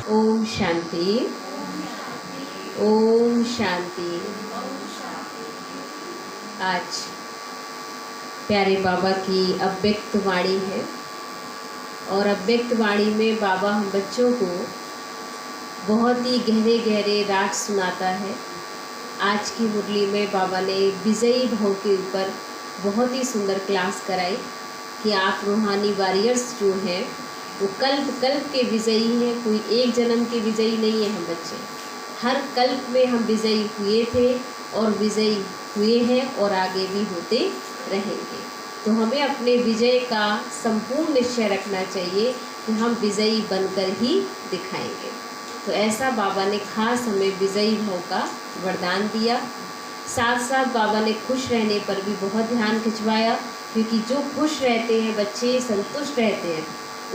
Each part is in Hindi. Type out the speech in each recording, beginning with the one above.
ओम शांति। ओम शांति। आज प्यारे बाबा की अव्यक्त वाणी है और अव्यक्त वाणी में बाबा हम बच्चों को बहुत ही गहरे गहरे राग सुनाता है। आज की मुरली में बाबा ने विजयी भाव के ऊपर बहुत ही सुंदर क्लास कराई कि आप रूहानी वॉरियर्स जो हैं वो कल्प कल्प के विजयी हैं। कोई एक जन्म के विजयी नहीं है हम बच्चे, हर कल्प में हम विजयी हुए थे और विजयी हुए हैं और आगे भी होते रहेंगे। तो हमें अपने विजय का संपूर्ण निश्चय रखना चाहिए कि हम विजयी बनकर ही दिखाएंगे। तो ऐसा बाबा ने खास हमें विजयी भाव का वरदान दिया। साथ साथ बाबा ने खुश रहने पर भी बहुत ध्यान खिंचवाया, क्योंकि जो खुश रहते हैं बच्चे, संतुष्ट रहते हैं,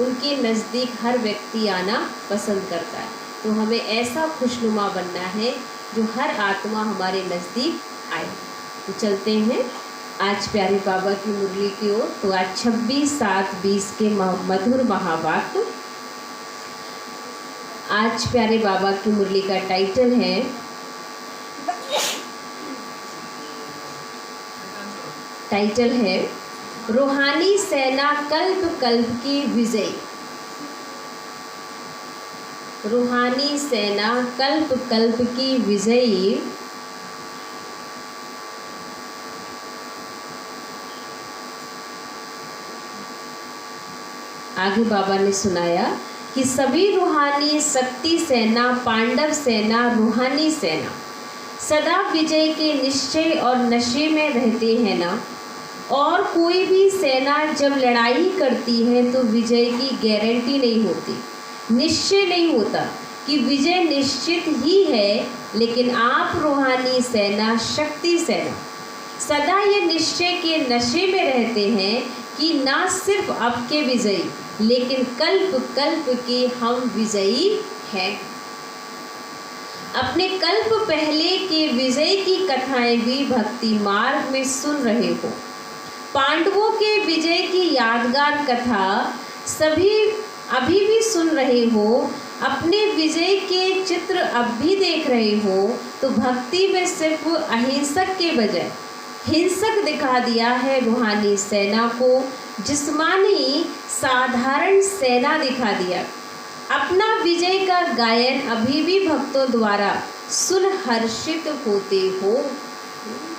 उनके नज़दीक हर व्यक्ति आना पसंद करता है। तो हमें ऐसा खुशनुमा बनना है जो हर आत्मा हमारे नज़दीक आए। तो चलते हैं आज प्यारे बाबा की मुरली की ओर। तो आज 26/7/20 के मधुर महावाक्य। आज प्यारे बाबा की मुरली का टाइटल है रूहानी सेना कल्प कल्प की विजयी। रूहानी सेना कल्प कल्प की विजयी। आगे बाबा ने सुनाया कि सभी रूहानी शक्ति सेना, पांडव सेना, रूहानी सेना सदा विजय के निश्चय और नशे में रहते हैं ना। और कोई भी सेना जब लड़ाई करती है तो विजय की गारंटी नहीं होती, निश्चय नहीं होता कि विजय निश्चित ही है। लेकिन आप रूहानी सेना, शक्ति सेना सदा ये निश्चय के नशे में रहते हैं कि ना सिर्फ आपके विजयी, लेकिन कल्प कल्प के हम विजयी हैं। अपने कल्प पहले के विजय की कथाएं भी भक्ति मार्ग में सुन रहे हो। पांडवों के विजय की यादगार कथा सभी अभी भी सुन रहे हो। अपने विजय के चित्र अब भी देख रहे हो। तो भक्ति में सिर्फ अहिंसक के बजाय हिंसक दिखा दिया है रूहानी सेना को, जिस्मानी साधारण सेना दिखा दिया। अपना विजय का गायन अभी भी भक्तों द्वारा सुन हर्षित होते हो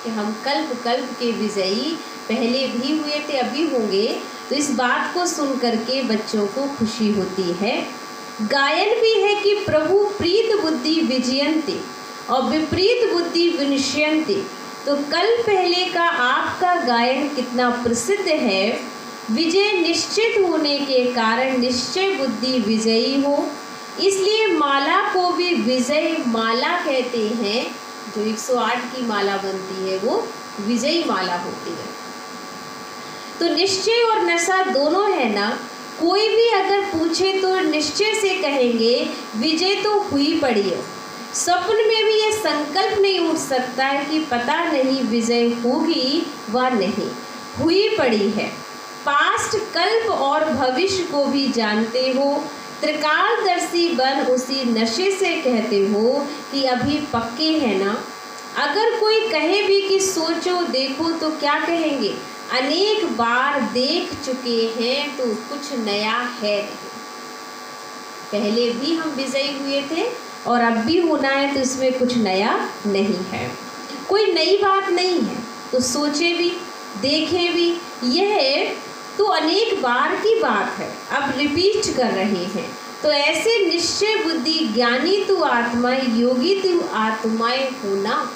कि हम कल्प कल्प के विजयी पहले भी हुए थे, अभी होंगे। तो इस बात को सुन करके बच्चों को खुशी होती है। गायन भी है कि प्रभु प्रीत बुद्धि विजयंती और विपरीत बुद्धि विनश्यंती। तो कल पहले का आपका गायन कितना प्रसिद्ध है। विजय निश्चित होने के कारण निश्चय बुद्धि विजयी हो, इसलिए माला को भी विजय माला कहते हैं। जो 108 की माला बनती है वो विजयी माला होती है। तो निश्चय और नशा दोनों है ना। कोई भी अगर पूछे तो निश्चय से कहेंगे विजय तो हुई पड़ी है। स्वप्न में भी ये संकल्प नहीं उठ सकता है कि पता नहीं विजय होगी व नहीं, हुई पड़ी है। पास्ट, कल्प और भविष्य को भी जानते हो। त्रिकालदर्शी बन उसी नशे से कहते हो कि अभी पक्के हैं ना। अगर कोई कहे भी कि सोचो देखो तो क्या कहेंगे, अनेक बार देख चुके हैं तो कुछ नया है नहीं। पहले भी हम विजयी हुए थे और अब भी होना है, तो इसमें कुछ नया नहीं है, कोई नई बात नहीं है। तो सोचे भी, देखे भी, यह तो अनेक बार की बात है, अब रिपीट कर रहे हैं। तो ऐसे निश्चय बुद्धि ज्ञानी तू आत्माएं, योगी तू आत्माएं होना।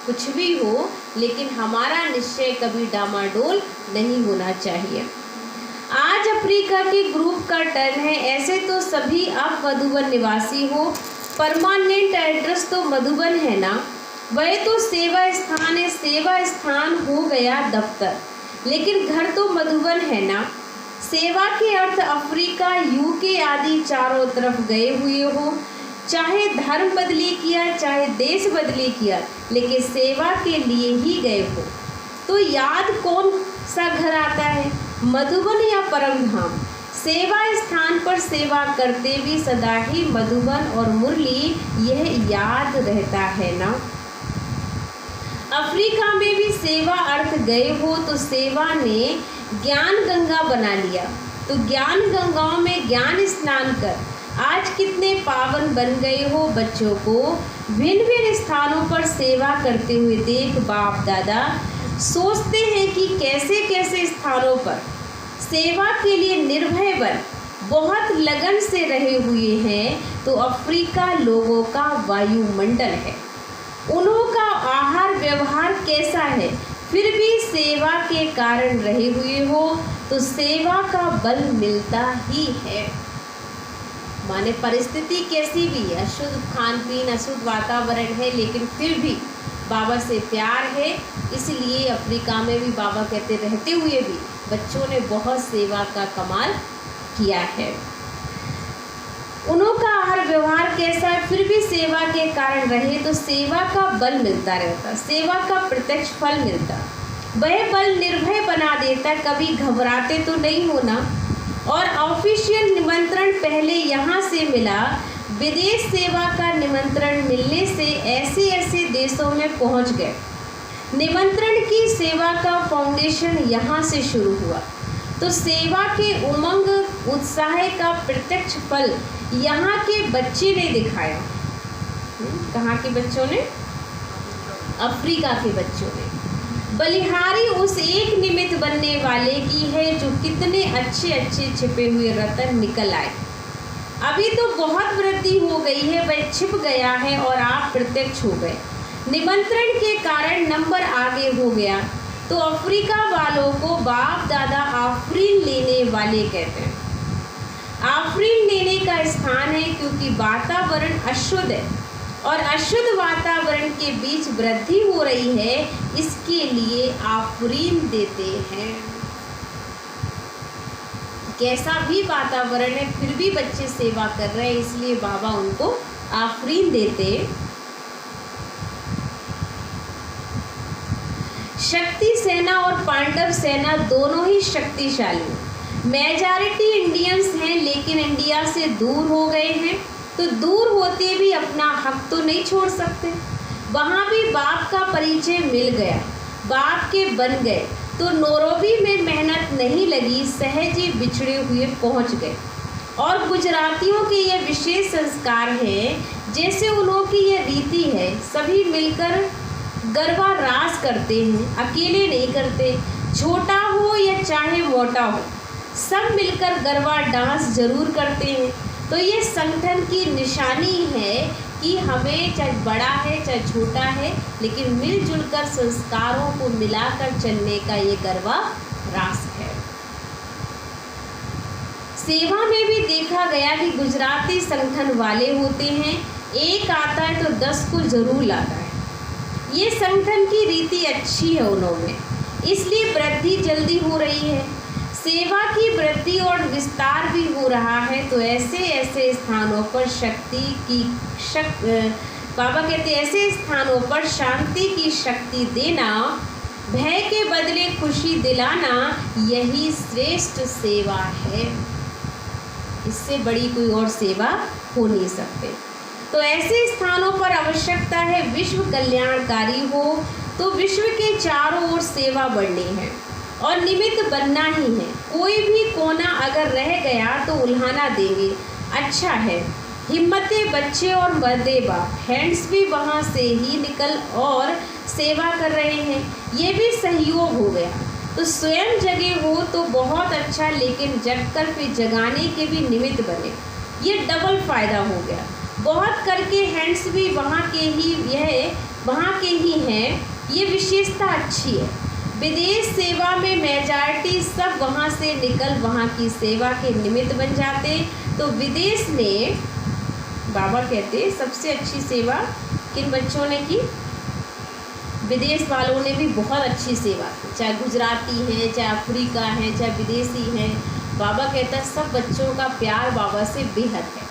कुछ भी हो लेकिन हमारा निश्चय कभी डामाडोल नहीं होना चाहिए। आज अफ्रीका के ग्रुप का टर्न है। ऐसे तो सभी अब मधुबन निवासी हो, परमानेंट एड्रेस तो मधुबन है ना। वह तो सेवा स्थान है, सेवा स्थान हो गया दफ्तर, लेकिन घर तो मधुबन है ना। सेवा के अर्थ अफ्रीका, यूके आदि चारों तरफ गए हुए हो। चाहे धर्म बदली किया, चाहे देश बदली किया, लेकिन सेवा के लिए ही गए हो। तो याद कौन सा घर आता है, मधुबन या परम धाम? सेवा स्थान पर सेवा करते भी सदा ही मधुबन और मुरली यह याद रहता है ना। अफ्रीका में भी सेवा अर्थ गए हो तो सेवा ने ज्ञान गंगा बना लिया। तो ज्ञान गंगाओं में ज्ञान स्नान कर आज कितने पावन बन गए हो। बच्चों को भिन्न भिन्न स्थानों पर सेवा करते हुए देख बाप दादा सोचते हैं कि कैसे कैसे स्थानों पर सेवा के लिए निर्भय बन बहुत लगन से रहे हुए हैं। तो अफ्रीका लोगों का वायुमंडल है, उनका आहार व्यवहार कैसा है, फिर भी सेवा के कारण रहे हुए हो तो सेवा का बल मिलता ही है। माने परिस्थिति कैसी भी है, अशुद्ध खान पीन अशुद्ध वातावरण है, लेकिन फिर भी बाबा से प्यार है। इसलिए अफ्रीका में भी बाबा कहते रहते हुए भी बच्चों ने बहुत सेवा का कमाल किया है। उनका आहार व्यवहार कैसा है, फिर भी सेवा के कारण रहे तो सेवा का बल मिलता रहता, सेवा का प्रत्यक्ष फल मिलता। वह बल निर्भय बना देता, कभी घबराते तो नहीं होना। और ऑफिशियल निमंत्रण पहले यहाँ से मिला, विदेश सेवा का निमंत्रण मिलने से ऐसे ऐसे देशों में पहुँच गए। निमंत्रण की सेवा का फाउंडेशन यहाँ से शुरू हुआ। तो सेवा के उमंग उत्साह का प्रत्यक्ष फल यहाँ के बच्चे ने दिखाया। कहाँ के बच्चों ने? अफ्रीका के बच्चों ने। बलिहारी उस एक निमित्त बनने वाले की है जो कितने अच्छे अच्छे छिपे हुए रतन निकल आए। अभी तो बहुत वृद्धि हो गई है, वह छिप गया है और आप प्रत्यक्ष हो गए। निमंत्रण के कारण नंबर आगे हो गया। तो अफ्रीका वालों को बाप दादा आफरीन लेने वाले कहते हैं। आफरीन लेने का स्थान है क्योंकि वातावरण अशुद्ध है और अशुद्ध वातावरण के बीच वृद्धि हो रही है, इसके लिए आफरीन देते हैं। कैसा भी वातावरण है फिर भी बच्चे सेवा कर रहे हैं, इसलिए बाबा उनको आफरीन देते। शक्ति सेना और पांडव सेना दोनों ही शक्तिशाली। मेजॉरिटी इंडियंस हैं लेकिन इंडिया से दूर हो गए हैं, तो दूर होते भी अपना हक तो नहीं छोड़ सकते। वहाँ भी बाप का परिचय मिल गया, बाप के बन गए, तो नौरोबी में मेहनत नहीं लगी, सहज ही बिछड़े हुए पहुँच गए। और गुजरातियों के ये विशेष संस्कार है, जैसे उन्हों की यह रीति है, सभी मिलकर गरबा रास करते हैं, अकेले नहीं करते। छोटा हो या चाहे मोटा हो, सब मिलकर गरबा डांस जरूर करते हैं। तो ये संगठन की निशानी है कि हमें चाहे बड़ा है चाहे छोटा है, लेकिन मिलजुल कर संस्कारों को मिलाकर चलने का ये गरबा रास है। सेवा में भी देखा गया कि गुजराती संगठन वाले होते हैं, एक आता है तो 10 को जरूर लाता है। ये संगठन की रीति अच्छी है उन्होंने, इसलिए वृद्धि जल्दी हो रही है। सेवा की वृद्धि और विस्तार भी हो रहा है। तो ऐसे ऐसे स्थानों पर बाबा कहते ऐसे स्थानों पर शांति की शक्ति देना, भय के बदले खुशी दिलाना, यही श्रेष्ठ सेवा है। इससे बड़ी कोई और सेवा हो नहीं सकती। तो ऐसे स्थानों पर आवश्यकता है विश्व कल्याणकारी हो, तो विश्व के चारों ओर सेवा बढ़नी है और निमित्त बनना ही है। कोई भी कोना अगर रह गया तो उल्हाना देंगे। अच्छा है, हिम्मते बच्चे और मर्दे बाप हैंड्स भी वहाँ से ही निकल और सेवा कर रहे हैं, ये भी सहयोग हो गया। तो स्वयं जगे हो तो बहुत अच्छा, लेकिन जगकर फिर जगाने के भी निमित्त बने, ये डबल फायदा हो गया। बहुत करके हैंड्स भी वहाँ के ही हैं, ये विशेषता अच्छी है। विदेश सेवा में मेजॉरिटी सब वहाँ से निकल वहाँ की सेवा के निमित्त बन जाते। तो विदेश में बाबा कहते सबसे अच्छी सेवा किन बच्चों ने की? विदेश वालों ने भी बहुत अच्छी सेवा की, चाहे गुजराती हैं, चाहे अफ्रीका हैं, चाहे विदेशी हैं। बाबा कहता है सब बच्चों का प्यार बाबा से बेहद है,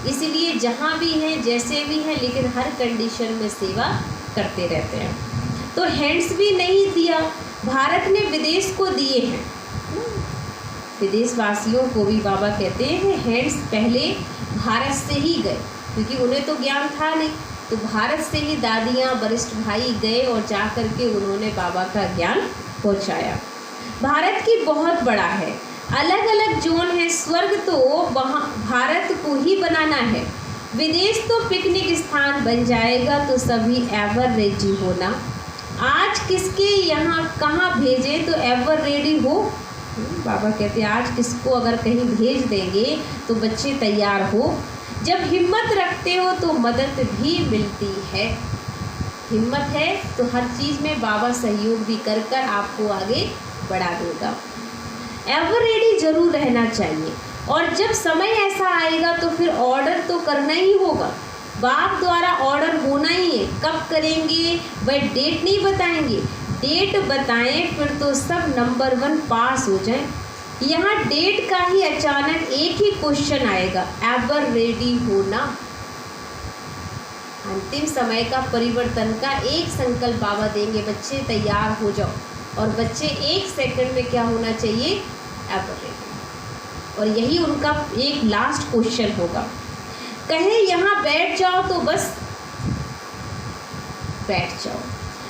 इसीलिए जहाँ भी हैं जैसे भी हैं, लेकिन हर कंडीशन में सेवा करते रहते हैं। तो हैंड्स भी नहीं दिया, भारत ने विदेश को दिए हैं। विदेशवासियों को भी बाबा कहते हैं कि हैंड्स पहले भारत से ही गए, क्योंकि उन्हें तो ज्ञान था नहीं, तो भारत से ही दादियाँ वरिष्ठ भाई गए और जा कर के उन्होंने बाबा का ज्ञान पहुँचाया। भारत की बहुत बड़ा है, अलग अलग जोन है, स्वर्ग तो वहाँ भारत को ही बनाना है, विदेश तो पिकनिक स्थान बन जाएगा, तो सभी एवर रेडी होना। आज किसके यहाँ कहाँ भेजे तो एवर रेडी हो। बाबा कहते हैं आज किसको अगर कहीं भेज देंगे तो बच्चे तैयार हो। जब हिम्मत रखते हो तो मदद भी मिलती है। हिम्मत है तो हर चीज़ में बाबा सहयोग भी कर कर आपको आगे बढ़ा देगा। एवर रेडी जरूर रहना चाहिए, और जब समय ऐसा आएगा तो फिर ऑर्डर तो करना ही होगा। बाप द्वारा ऑर्डर होना ही है, कब करेंगे वह डेट नहीं बताएंगे, डेट बताएं फिर तो सब नंबर 1 पास हो जाए। यहाँ डेट का ही अचानक एक ही क्वेश्चन आएगा, एवर रेडी होना। अंतिम समय का परिवर्तन का एक संकल्प बाबा देंगे, बच्चे तैयार हो जाओ, और बच्चे 1 सेकंड में क्या होना चाहिए, एवर रेडी। और यही उनका एक लास्ट क्वेश्चन होगा। कहे यहाँ बैठ जाओ तो बस बैठ जाओ।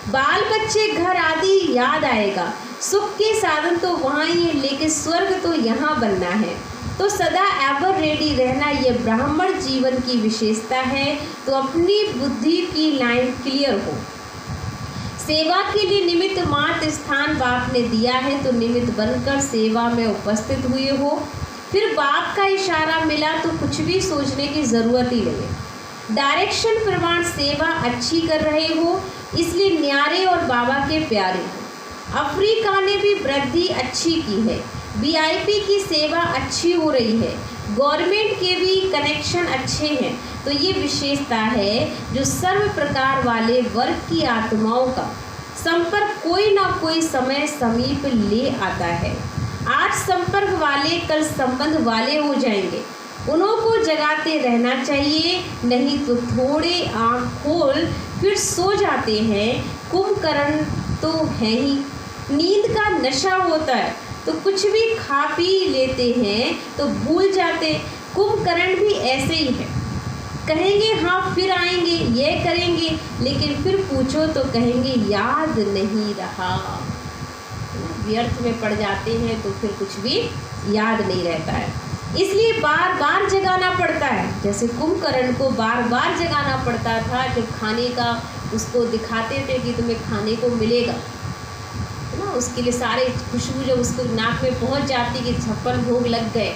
बाल बच्चे घर आदि याद आएगा, सुख के साधन तो वहाँ ही है, लेकिन स्वर्ग तो यहाँ बनना है। तो सदा एवर रेडी रहना ये ब्राह्मण जीवन की विशेषता है। तो अपनी बुद्धि की लाइन क्लियर हो। सेवा के लिए निमित्त मात्र स्थान बाप ने दिया है, तो निमित्त बनकर सेवा में उपस्थित हुए हो। फिर बाप का इशारा मिला तो कुछ भी सोचने की ज़रूरत ही नहीं है। डायरेक्शन प्रमाण सेवा अच्छी कर रहे हो, इसलिए न्यारे और बाबा के प्यारे हो। अफ्रीका ने भी वृद्धि अच्छी की है, वीआईपी की सेवा अच्छी हो रही है, गवर्नमेंट के भी कनेक्शन अच्छे हैं। तो ये विशेषता है जो सर्व प्रकार वाले वर्ग की आत्माओं का संपर्क कोई ना कोई समय समीप ले आता है। आज संपर्क वाले कल संबंध वाले हो जाएंगे, उन्हों को जगाते रहना चाहिए, नहीं तो थोड़े आँख खोल फिर सो जाते हैं। कुंभकर्ण तो है ही, नींद का नशा होता है, तो कुछ भी खा पी लेते हैं तो भूल जाते। कुंभकर्ण भी ऐसे ही है, कहेंगे हाँ फिर आएंगे, ये करेंगे, लेकिन फिर पूछो तो कहेंगे याद नहीं रहा। व्यर्थ में पड़ जाते हैं तो फिर कुछ भी याद नहीं रहता है, इसलिए बार बार जगाना पड़ता है। जैसे कुंभकर्ण को बार बार जगाना पड़ता था, जब खाने का उसको दिखाते थे कि तुम्हें खाने को मिलेगा, है ना, उसके लिए सारे खुशबू जब उसको नाक में पहुंच जाती कि 56 भोग लग गए,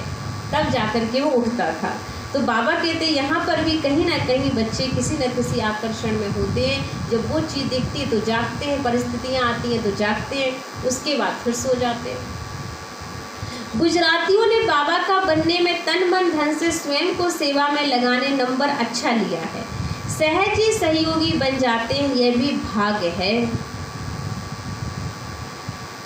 तब जाकर के वो उठता था। तो बाबा कहते हैं यहाँ पर भी कहीं ना कहीं बच्चे किसी न किसी आकर्षण में होते हैं। जब वो चीज़ दिखती है तो जागते हैं, परिस्थितियाँ आती हैं तो जागते हैं, उसके बाद फिर सो जाते हैं। गुजरातियों ने बाबा का बनने में तन मन धन से स्वयं को सेवा में लगाने नंबर अच्छा लिया है, सहज ही सहयोगी बन जाते हैं, यह भी भाग्य है।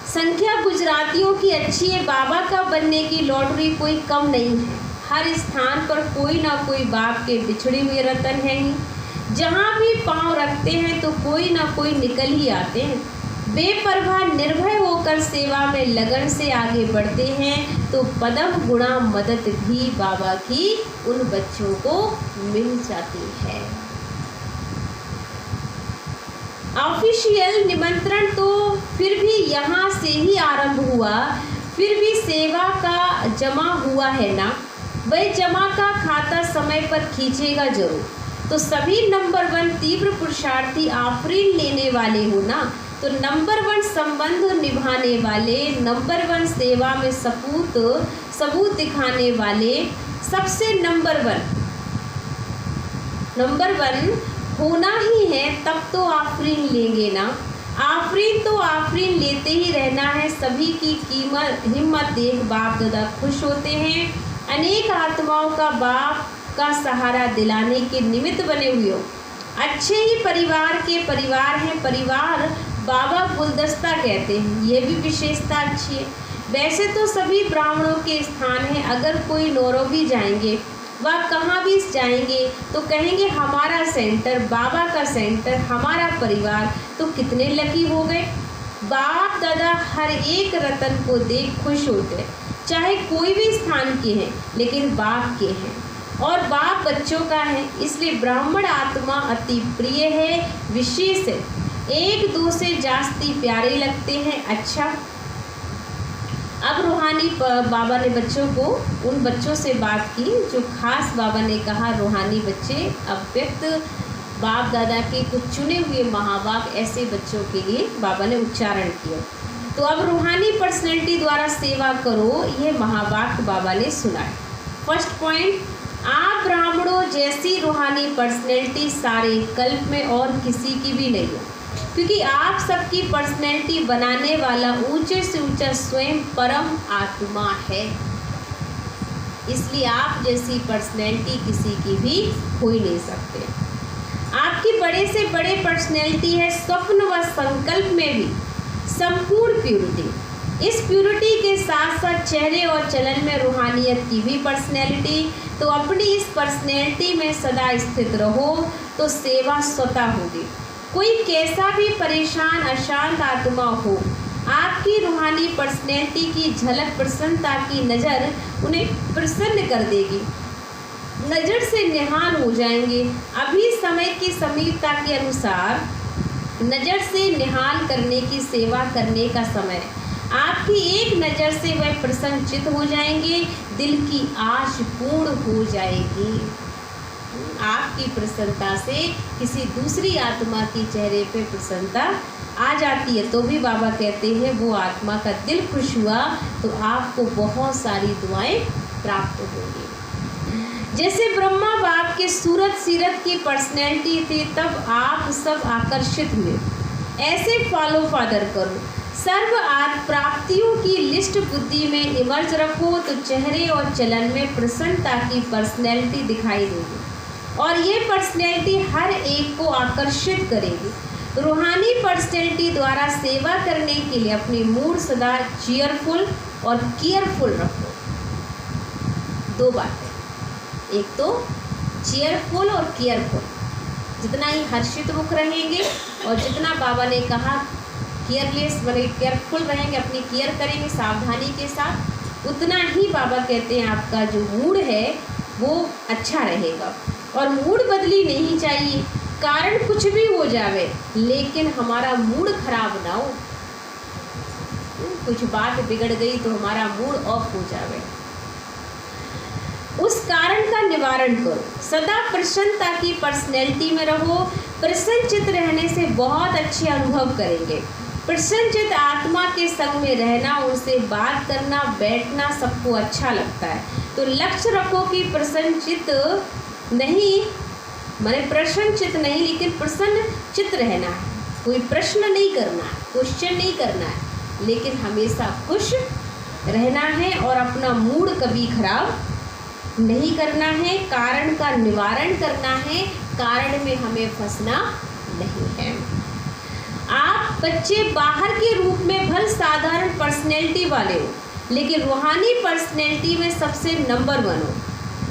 संख्या गुजरातियों की अच्छी है, बाबा का बनने की लॉटरी कोई कम नहीं है। हर स्थान पर कोई ना कोई बाप के बिछड़े हुए रतन हैं ही। जहाँ भी पांव रखते हैं तो कोई ना कोई निकल ही आते हैं। बेपरवाह निर्भय होकर सेवा में लगन से आगे बढ़ते हैं, तो पदम गुणा मदद भी बाबा की उन बच्चों को मिल जाती है। ऑफिशियल निमंत्रण तो फिर भी यहाँ से ही आरंभ हुआ, फिर भी सेवा का जमा हुआ है ना, वह जमा का खाता समय पर खींचेगा जरूर। तो सभी नंबर 1 तीव्र पुरुषार्थी आफरीन लेने वाले हो ना, तो नंबर 1 संबंध निभाने वाले, नंबर 1 सेवा में सबूत दिखाने वाले, सबसे नंबर 1 होना ही है, तब तो आफरीन लेंगे ना। आफरीन तो आफरीन लेते ही रहना है। सभी की हिम्मत देख बाप दादा खुश होते हैं। अनेक आत्माओं का बाप का सहारा दिलाने के निमित्त बने हुए हो। अच्छे ही परिवार के परिवार हैं, परिवार बाबा गुलदस्ता कहते हैं, ये भी विशेषता अच्छी है। वैसे तो सभी ब्राह्मणों के स्थान हैं, अगर कोई नौरो भी जाएंगे, वह कहाँ भी जाएंगे तो कहेंगे हमारा सेंटर, बाबा का सेंटर, हमारा परिवार, तो कितने लकी हो गए। बाप दादा हर एक रतन को देख खुश होते हैं। चाहे कोई भी स्थान के हैं, लेकिन बाप के हैं और बाप बच्चों का है, इसलिए ब्राह्मण आत्मा अति प्रिय है, विशेष है, एक दो से जास्ती प्यारे लगते हैं। अच्छा, अब रूहानी बाबा ने बच्चों को, उन बच्चों से बात की जो खास बाबा ने कहा रूहानी बच्चे, अव्यक्त बाप दादा के कुछ चुने हुए महाबाप ऐसे बच्चों के लिए बाबा ने उच्चारण किया। तो अब रूहानी पर्सनैलिटी द्वारा सेवा करो, यह महावाक्य बाबा ने सुनाया। फर्स्ट पॉइंट, आप ब्राह्मणों जैसी रूहानी पर्सनैलिटी सारे कल्प में और किसी की भी नहीं है, क्योंकि आप सबकी पर्सनैलिटी बनाने वाला ऊंचे से ऊंचा स्वयं परम आत्मा है। इसलिए आप जैसी पर्सनैलिटी किसी की भी हो ही नहीं सकते। आपकी बड़े से बड़े पर्सनैलिटी है स्वप्न व संकल्प में भी संपूर्ण प्यूरिटी। इस प्यूरिटी के साथ साथ चेहरे और चलन में रूहानियत की भी पर्सनैलिटी। तो अपनी इस पर्सनैलिटी में सदा स्थित रहो तो सेवा स्वतः होगी। कोई कैसा भी परेशान अशांत आत्मा हो, आपकी रूहानी पर्सनैलिटी की झलक प्रसन्नता की नज़र उन्हें प्रसन्न कर देगी, नज़र से निहाल हो जाएंगे। अभी समय की समीपता के अनुसार नज़र से निहाल करने की सेवा करने का समय। आपकी एक नज़र से वह प्रसन्नचित हो जाएंगे, दिल की आश पूर्ण हो जाएगी। आपकी प्रसन्नता से किसी दूसरी आत्मा की चेहरे पे प्रसन्नता आ जाती है, तो भी बाबा कहते हैं वो आत्मा का दिल खुश हुआ तो आपको बहुत सारी दुआएं प्राप्त होंगी। जैसे ब्रह्मा बाप के सूरत सीरत की पर्सनैलिटी थी, तब आप सब आकर्षित हुए। ऐसे फॉलो फादर करो, सर्व प्राप्तियों की लिस्ट बुद्धि में इमर्ज रखो तो चेहरे और चलन में प्रसन्नता की पर्सनैलिटी दिखाई देगी और ये पर्सनैलिटी हर एक को आकर्षित करेगी। रूहानी पर्सनैलिटी द्वारा सेवा करने के लिए अपनी मूड सदा चीयरफुल और केयरफुल रखो। दो बातें, एक तो चीयरफुल और केयरफुल। जितना ही हर्षित मुख रहेंगे और जितना बाबा ने कहा केयरलेस बने, केयरफुल रहेंगे, अपनी केयर करेंगे सावधानी के साथ, उतना ही बाबा कहते हैं आपका जो मूड है वो अच्छा रहेगा। और मूड बदली नहीं चाहिए, कारण कुछ भी हो जावे लेकिन हमारा मूड खराब ना हो। कुछ बात बिगड़ गई तो हमारा मूड ऑफ हो जावे, उस कारण का निवारण करो। सदा प्रसन्नता की पर्सनैलिटी में रहो। प्रसन्नचित रहने से बहुत अच्छे अनुभव करेंगे। प्रसन्नचित आत्मा के संग में रहना, उनसे बात करना, बैठना सबको अच्छा लगता है। तो लक्ष्य रखो कि प्रसन्नचित नहीं, माने प्रसन्नचित नहीं, लेकिन प्रसन्नचित रहना है। कोई प्रश्न नहीं करना है, क्वेश्चन नहीं करना है, लेकिन हमेशा खुश रहना है और अपना मूड कभी खराब नहीं करना है। कारण का निवारण करना है, कारण में हमें फंसना नहीं है। आप बच्चे बाहर के रूप में भल साधारण पर्सनैलिटी वाले हो, लेकिन रूहानी पर्सनैलिटी में सबसे नंबर 1 हो।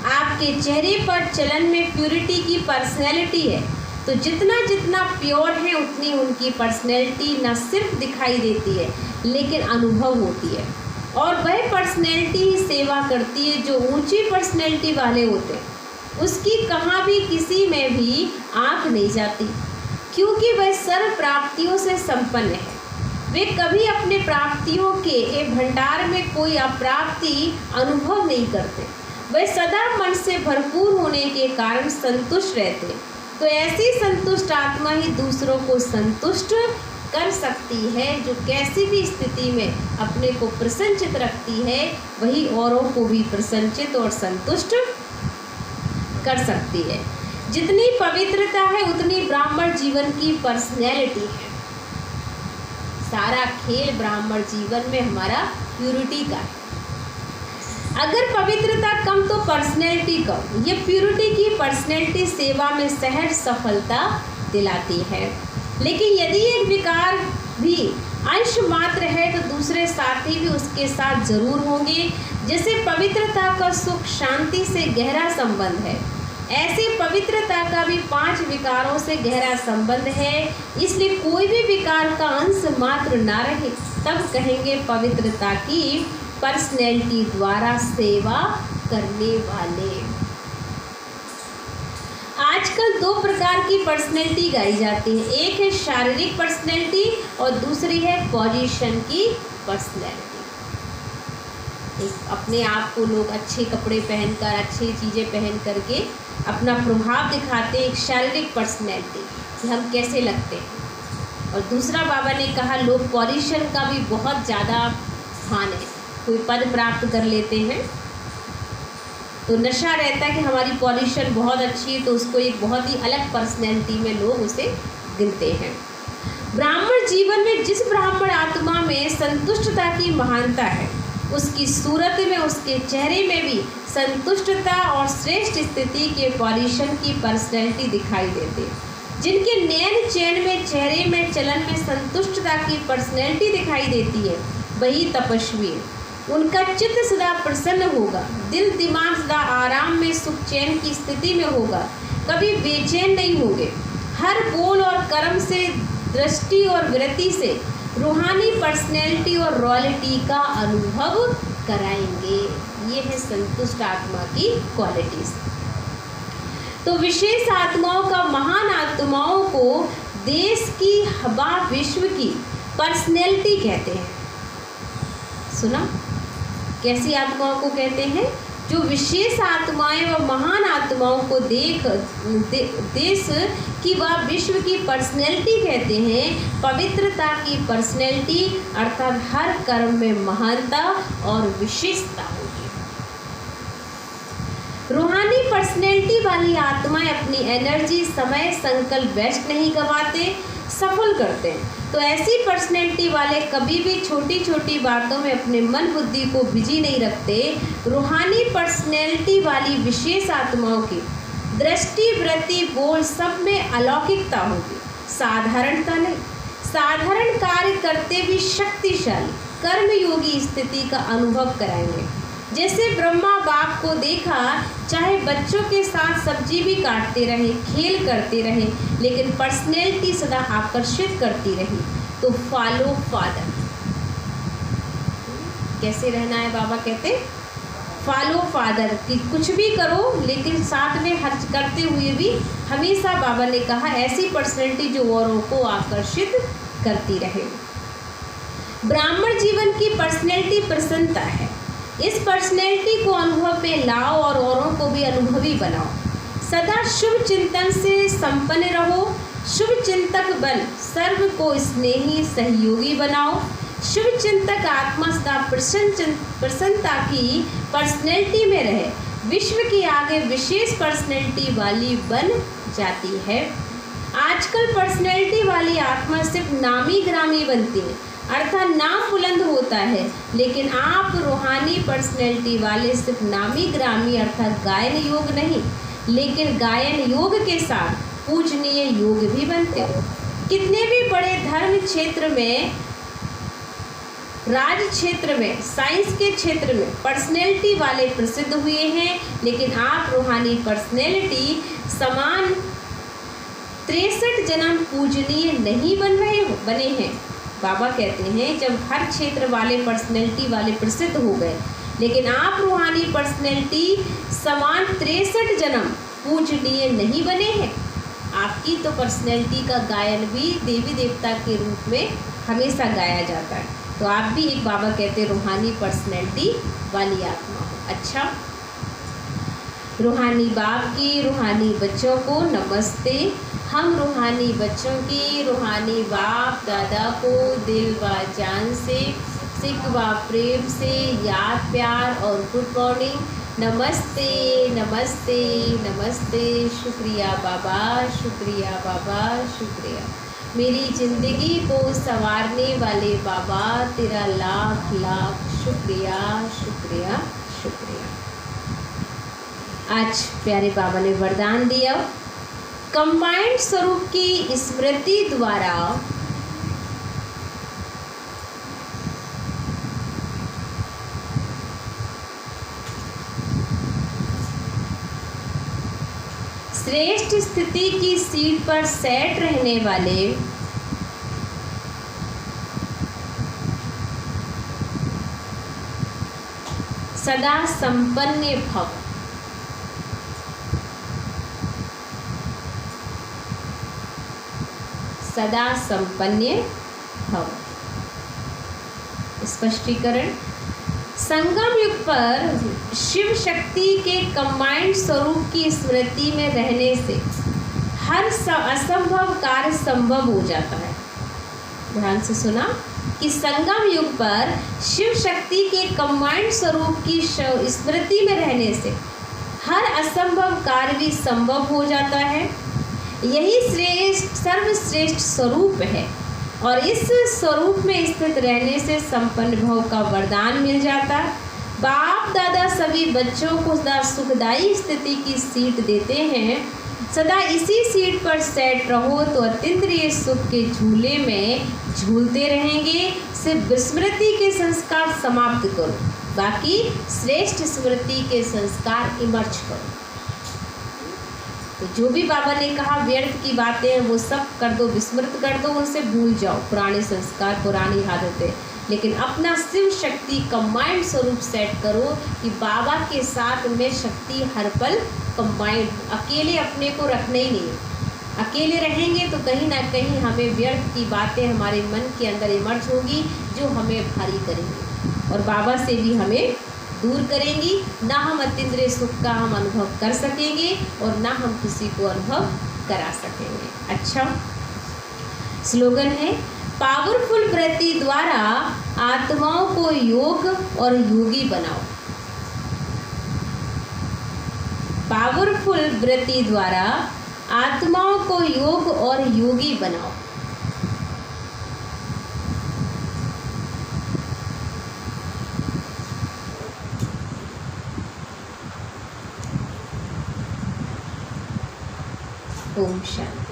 आपके चेहरे पर चलन में प्यूरिटी की पर्सनैलिटी है, तो जितना जितना प्योर है उतनी उनकी पर्सनैलिटी न सिर्फ दिखाई देती है लेकिन अनुभव होती है। और वह पर्सनैलिटी ही सेवा करती है जो ऊंची पर्सनैलिटी वाले होते हैं। उसकी कहाँ भी किसी में भी आँख नहीं जाती, क्योंकि वह सर्व प्राप्तियों से संपन्न है। वे कभी अपने प्राप्तियों के भंडार में कोई अप्राप्ति अनुभव नहीं करते। वह सदा मन से भरपूर होने के कारण संतुष्ट रहते। तो ऐसी संतुष्ट आत्मा ही दूसरों को संतुष्ट कर सकती है। जो कैसी भी स्थिति में अपने को प्रसन्नचित रखती है, वही औरों को भी प्रसन्नचित और संतुष्ट कर सकती है। जितनी पवित्रता है उतनी ब्राह्मण जीवन की पर्सनैलिटी है। सारा खेल ब्राह्मण जीवन में हमारा प्यूरिटी का है। अगर पवित्रता कम तो पर्सनैलिटी कम। ये प्यूरिटी की पर्सनैलिटी सेवा में सहज सफलता दिलाती है। लेकिन यदि एक विकार भी अंश मात्र है तो दूसरे साथी भी उसके साथ जरूर होंगे। जैसे पवित्रता का सुख शांति से गहरा संबंध है, ऐसे पवित्रता का भी 5 विकारों से गहरा संबंध है। इसलिए कोई भी विकार का अंश मात्र ना रहे, तब कहेंगे पवित्रता की पर्सनैलिटी द्वारा सेवा करने वाले। आजकल दो प्रकार की पर्सनैलिटी गाई जाती है, एक है शारीरिक पर्सनैलिटी और दूसरी है पोजीशन की पर्सनैलिटी। अपने आप को लोग अच्छे कपड़े पहनकर, अच्छी चीज़ें पहन करके अपना प्रभाव दिखाते हैं, एक शारीरिक पर्सनैलिटी कि हम कैसे लगते हैं। और दूसरा बाबा ने कहा लोग पोजीशन का भी बहुत ज़्यादा भान है, कोई पद प्राप्त कर लेते हैं तो नशा रहता है कि हमारी पोजीशन बहुत अच्छी है, तो उसको एक बहुत ही अलग पर्सनैलिटी में लोग उसे गिनते हैं। ब्राह्मण जीवन में जिस ब्राह्मण आत्मा में संतुष्टता की महानता है, उसकी सूरत में, उसके चेहरे में भी संतुष्टता और श्रेष्ठ स्थिति के पोजीशन की पर्सनैलिटी दिखाई देती है। जिनके नयन चैन में, चेहरे में, चलन में संतुष्टता की पर्सनैलिटी दिखाई देती है, वही तपस्वी है। उनका चित्त सदा प्रसन्न होगा, दिल दिमाग सदा आराम में, सुख चैन की स्थिति में होगा, कभी बेचैन नहीं होंगे। हर बोल और कर्म से, दृष्टि और वृत्ति से रूहानी पर्सनैलिटी और रॉयल्टी का अनुभव कराएंगे। ये है संतुष्ट आत्मा की क्वालिटीज। तो विशेष आत्माओं का, महान आत्माओं को देश की, हवा, विश्व की पर्सनैलिटी कहते हैं। सुना? कैसी आत्माओं को कहते हैं? जो विशेष आत्माएं व महान आत्माओं को देश की व विश्व की पर्सनैलिटी कहते हैं। पवित्रता की पर्सनैलिटी अर्थात हर कर्म में महानता और विशेषता होगी। रूहानी पर्सनैलिटी वाली आत्माएं अपनी एनर्जी, समय, संकल्प वेस्ट नहीं गवाते, सफल करते हैं। तो ऐसी पर्सनैलिटी वाले कभी भी छोटी छोटी बातों में अपने मन बुद्धि को बिजी नहीं रखते। रूहानी पर्सनैलिटी वाली विशेष आत्माओं की दृष्टि, वृत्ति, बोल सब में अलौकिकता होगी, साधारणता नहीं। साधारण कार्य करते भी शक्तिशाली कर्मयोगी स्थिति का अनुभव कराएंगे। जैसे ब्रह्मा बाप को देखा, चाहे बच्चों के साथ सब्जी भी काटते रहे, खेल करते रहे, लेकिन पर्सनैलिटी सदा आकर्षित करती रही। तो फॉलो फादर, कैसे रहना है बाबा कहते, फॉलो फादर कि कुछ भी करो लेकिन साथ में हर्ज करते हुए भी हमेशा बाबा ने कहा ऐसी पर्सनैलिटी जो औरों को आकर्षित करती रहे। ब्राह्मण जीवन की पर्सनैलिटी प्रसन्नता है। इस पर्सनैलिटी को अनुभव में लाओ और औरों को भी अनुभवी बनाओ। सदा शुभ चिंतन से संपन्न रहो। शुभ चिंतक बन सर्व को स्नेही सहयोगी बनाओ। शुभ चिंतक आत्मा सदा प्रसन्नता की पर्सनैलिटी में रहे, विश्व की आगे विशेष पर्सनैलिटी वाली बन जाती है। आजकल पर्सनैलिटी वाली आत्मा सिर्फ नामी ग्रामी बनती है, अर्थात नाम बुलंद होता है, लेकिन आप रूहानी पर्सनैलिटी वाले सिर्फ नामी ग्रामी अर्थात गायन योग नहीं, लेकिन गायन योग के साथ पूजनीय योग भी बनते हो। कितने भी बड़े धर्म क्षेत्र में, राज क्षेत्र में, साइंस के क्षेत्र में पर्सनैलिटी वाले प्रसिद्ध हुए हैं, लेकिन आप रूहानी पर्सनैलिटी समान 63 जन्म पूजनीय नहीं बने हैं। बाबा कहते हैं जब हर क्षेत्र वाले पर्सनैलिटी वाले प्रसिद्ध हो गए, लेकिन आप रूहानी पर्सनैलिटी समान 63 जन्म पूजनीय नहीं बने हैं। आपकी तो पर्सनैलिटी का गायन भी देवी देवता के रूप में हमेशा गाया जाता है। तो आप भी एक बाबा कहते हैं रूहानी पर्सनैलिटी वाली आत्मा हो। अच्छा, रूहानी बाप की रूहानी बच्चों को नमस्ते। हम रूहानी बच्चों की रूहानी बाप दादा को दिल व जान से, सिक व प्रेम से याद, प्यार और गुड मॉर्निंग। नमस्ते नमस्ते नमस्ते। शुक्रिया बाबा, शुक्रिया बाबा, शुक्रिया। मेरी ज़िंदगी को संवारने वाले बाबा, तेरा लाख लाख शुक्रिया शुक्रिया शुक्रिया। आज प्यारे बाबा ने वरदान दिया, कंबाइंड स्वरूप की स्मृति द्वारा श्रेष्ठ स्थिति की सीट पर सेट रहने वाले सदा संपन्न भव। सदा संपन्न भव। स्पष्टीकरण, संगम युग पर शिव शक्ति के कंबाइंड स्वरूप की स्मृति में रहने से हर असंभव कार्य संभव हो जाता है। ध्यान से सुना कि संगम युग पर शिव शक्ति के कंबाइंड स्वरूप की स्मृति में रहने से हर असंभव कार्य भी संभव हो जाता है। यही श्रेष्ठ सर्वश्रेष्ठ स्वरूप है और इस स्वरूप में स्थित रहने से संपन्न भव का वरदान मिल जाता। बाप दादा सभी बच्चों को सदा सुखदायी स्थिति की सीट देते हैं। सदा इसी सीट पर सेट रहो तो अतीन्द्रिय सुख के झूले में झूलते रहेंगे। सिर्फ विस्मृति के संस्कार समाप्त करो, बाकी श्रेष्ठ स्मृति के संस्कार इमर्ज करो। तो जो भी बाबा ने कहा व्यर्थ की बातें हैं वो सब कर दो, विस्मृत कर दो, उनसे भूल जाओ, पुराने संस्कार पुरानी आदतें, लेकिन अपना शिव शक्ति कंबाइंड स्वरूप सेट करो कि बाबा के साथ में शक्ति हर पल कंबाइंड। अकेले अपने को रखना ही नहीं है। अकेले रहेंगे तो कहीं ना कहीं हमें व्यर्थ की बातें हमारे मन के अंदर इमर्ज होगी जो हमें भारी करेंगी और बाबा से भी हमें दूर करेंगी। ना हम अतीन्द्रिय सुख का हम अनुभव कर सकेंगे और ना हम किसी को अनुभव करा सकेंगे। अच्छा, स्लोगन है, पावरफुल वृत्ति द्वारा आत्माओं को योग और योगी बनाओ। पावरफुल वृत्ति द्वारा आत्माओं को योग और योगी बनाओ। ओम शांति।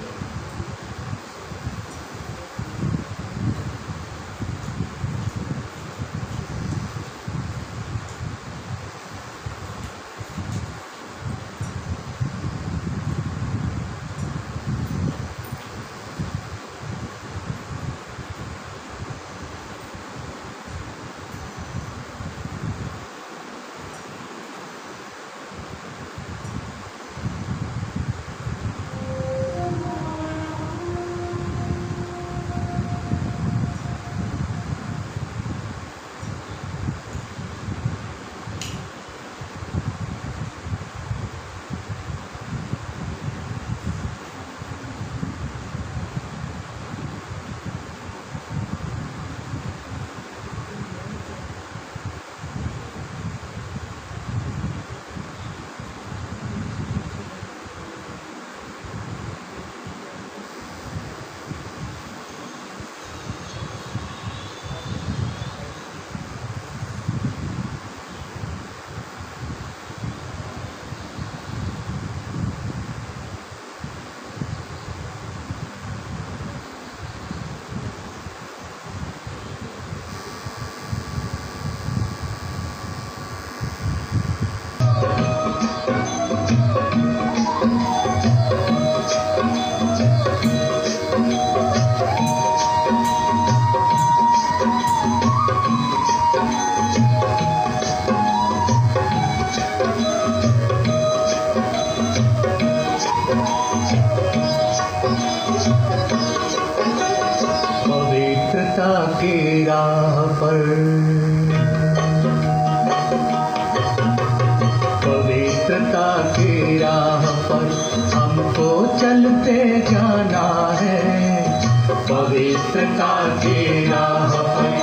की राह पर, पवित्रता की राह पर हमको चलते जाना है। पवित्रता की राह पर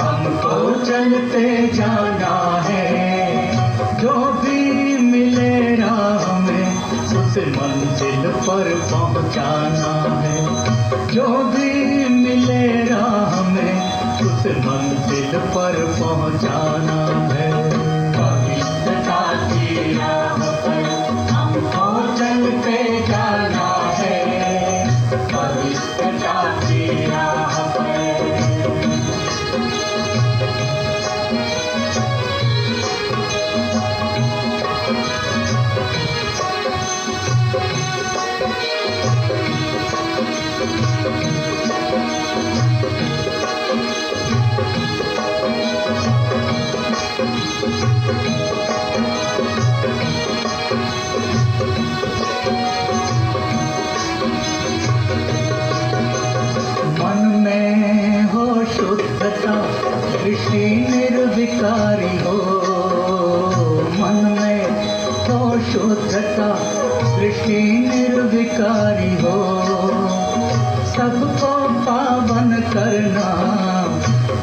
हमको चलते जाना है। जो भी मिले राह में उस मंजिल पर पहुंचाना है। जो भी मिले राह में उस मंजिल पर पहुंचाना है। पवित्रता की राह पर हमको चलते जाना है। पवित्रता की राह पर शुद्धता सृष्टि निर्विकारी हो। सबको पावन करना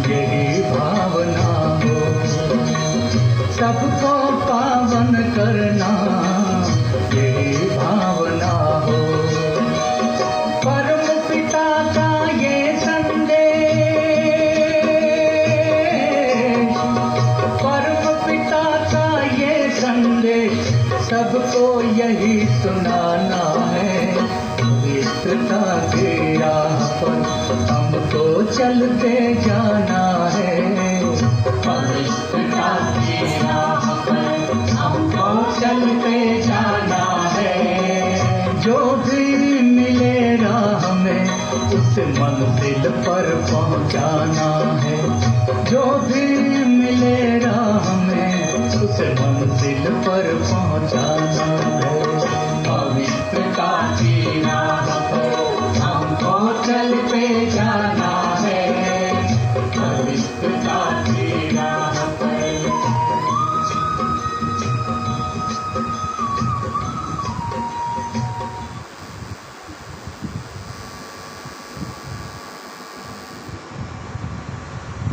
यही भावना हो। सबको पावन करना यही भावना हो। परम पिता का ये संदेश, परम पिता का ये संदेश सबको यही सुनाना है। पवित्रता की राह पर हमको चलते जाना है। पवित्रता की राह पर हमको चलते जाना है। जो भी मिले राह में उस मंजिल पर पहुंचाना है।